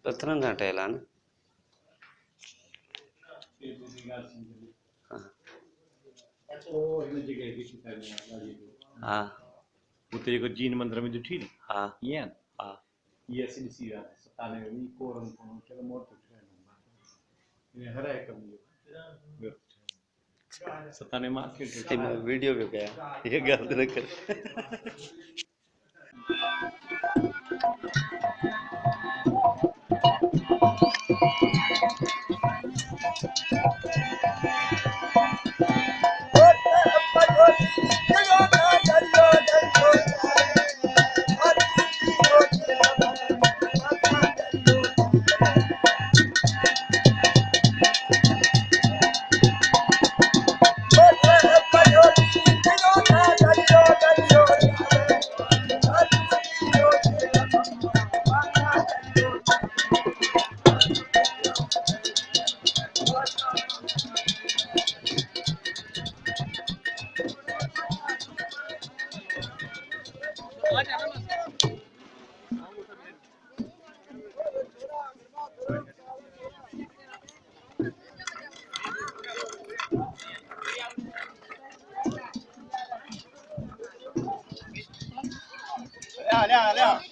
पत्थरनि खां ठहियल आहे न। हा हुते जेको जीन मंदर में ॾिठी न, हा ईअं न, हा इहा असीं ॾिसी वियासीं 97 में कोरम कोन चलो मोट इन हर हिकु ॿियो 97 मार्केट मैं वीडियो भी कया ये गलत न कर। Lea.